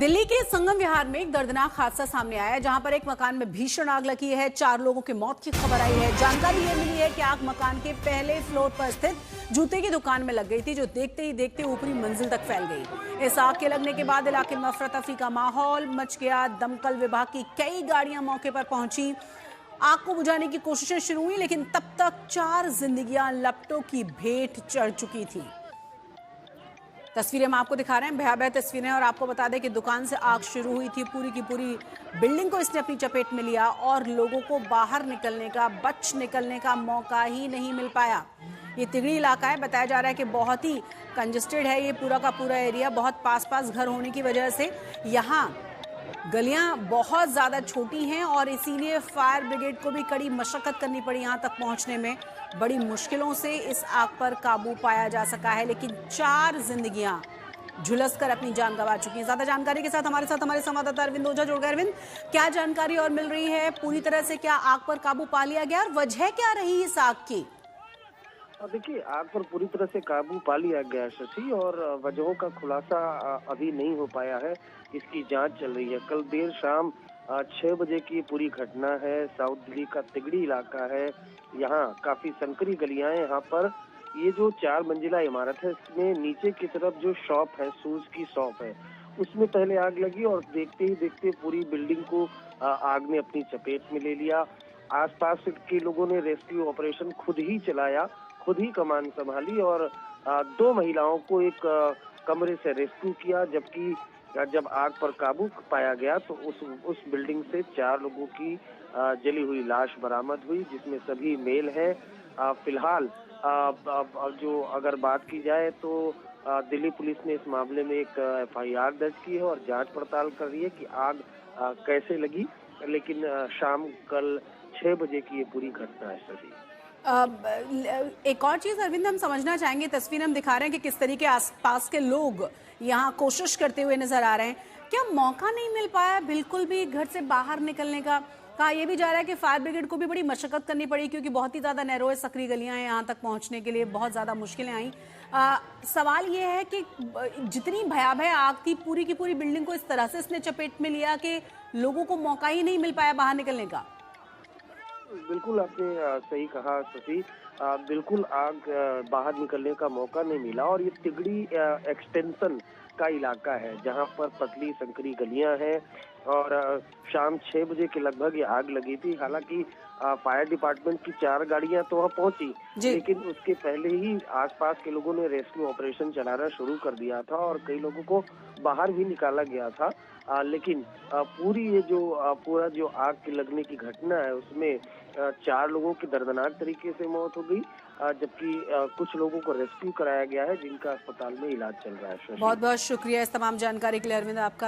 दिल्ली के संगम विहार में एक दर्दनाक हादसा सामने आया है, जहां पर एक मकान में भीषण आग लगी है। 4 लोगों की मौत की खबर आई है। जानकारी ये मिली है कि आग मकान के पहले फ्लोर पर स्थित जूते की दुकान में लग गई थी, जो देखते ही देखते ऊपरी मंजिल तक फैल गई। इस आग के लगने के बाद इलाके में अफरा तफरी का माहौल मच गया। दमकल विभाग की कई गाड़ियां मौके पर पहुंची, आग को बुझाने की कोशिशें शुरू हुई, लेकिन तब तक 4 जिंदगियां लपटों की भेंट चढ़ चुकी थी। तस्वीरें हम आपको दिखा रहे हैं, भयावह तस्वीरें। और आपको बता दें कि दुकान से आग शुरू हुई थी, पूरी की पूरी बिल्डिंग को इसने अपनी चपेट में लिया और लोगों को बाहर निकलने का, बच निकलने का मौका ही नहीं मिल पाया। ये तिगड़ी इलाका है, बताया जा रहा है कि बहुत ही कंजेस्टेड है ये पूरा का पूरा एरिया। बहुत पास पास घर होने की वजह से यहाँ गलियां बहुत ज्यादा छोटी हैं और इसीलिए फायर ब्रिगेड को भी कड़ी मशक्कत करनी पड़ी यहाँ तक पहुंचने में। बड़ी मुश्किलों से इस आग पर काबू पाया जा सका है, लेकिन 4 जिंदगियां झुलसकर अपनी जान गंवा चुकी हैं। ज्यादा जानकारी के साथ हमारे संवाददाता अरविंद ओझा जुड़ गए। अरविंद, क्या जानकारी और मिल रही है? पूरी तरह से क्या आग पर काबू पा लिया गया और वजह क्या रही इस आग की? देखिए, आग पर पूरी तरह से काबू पा लिया गया शशि, और वजहों का खुलासा अभी नहीं हो पाया है। इसकी जांच चल रही है। कल देर शाम 6 बजे की पूरी घटना है। साउथ दिल्ली का तिगड़ी इलाका है। यहाँ काफी संकरी गलियां हैं। यहाँ पर ये जो 4 मंजिला इमारत है, इसमें नीचे की तरफ जो शॉप है, शूज की शॉप है, उसमें पहले आग लगी और देखते ही देखते पूरी बिल्डिंग को आग ने अपनी चपेट में ले लिया। आसपास के लोगों ने रेस्क्यू ऑपरेशन खुद ही चलाया, खुद ही कमान संभाली और 2 महिलाओं को एक कमरे से रेस्क्यू किया। जबकि जब आग पर काबू पाया गया तो उस बिल्डिंग से 4 लोगों की जली हुई लाश बरामद हुई, जिसमें सभी मेल हैं। फिलहाल जो अगर बात की जाए तो दिल्ली पुलिस ने इस मामले में एक FIR दर्ज की है और जांच पड़ताल कर रही है कि आग कैसे लगी। लेकिन शाम कल 6 बजे की ये पूरी घटना है सभी। एक और चीज अरविंद हम समझना चाहेंगे, तस्वीर हम दिखा रहे हैं कि किस तरीके आसपास के लोग यहाँ कोशिश करते हुए नजर आ रहे हैं। क्या मौका नहीं मिल पाया बिल्कुल भी घर से बाहर निकलने का? कहा यह भी जा रहा है कि फायर ब्रिगेड को भी बड़ी मशक्कत करनी पड़ी, क्योंकि बहुत ही ज्यादा नैरो है, सकरी गलियां हैं, यहाँ तक पहुंचने के लिए बहुत ज्यादा मुश्किलें आई। सवाल ये है कि जितनी भयावह आग थी, पूरी की पूरी बिल्डिंग को इस तरह से इसने चपेट में लिया कि लोगों को मौका ही नहीं मिल पाया बाहर निकलने का। बिल्कुल आपने सही कहा शशि। बिल्कुल आग बाहर निकलने का मौका नहीं मिला। और ये तिगड़ी एक्सटेंशन का इलाका है, जहां पर पतली संकरी गलियां हैं और शाम 6 बजे के लगभग ये आग लगी थी। हालांकि फायर डिपार्टमेंट की 4 गाड़ियां तो वहां पहुंची, लेकिन उसके पहले ही आसपास के लोगों ने रेस्क्यू ऑपरेशन चलाना शुरू कर दिया था और कई लोगों को बाहर भी निकाला गया था। लेकिन पूरी ये जो पूरा जो आग के लगने की घटना है, उसमें 4 लोगों की दर्दनाक तरीके से मौत हो गई, जबकि कुछ लोगों को रेस्क्यू कराया गया है, जिनका अस्पताल में इलाज चल रहा है। बहुत बहुत शुक्रिया इस तमाम जानकारी के लिए अरविंद आपका।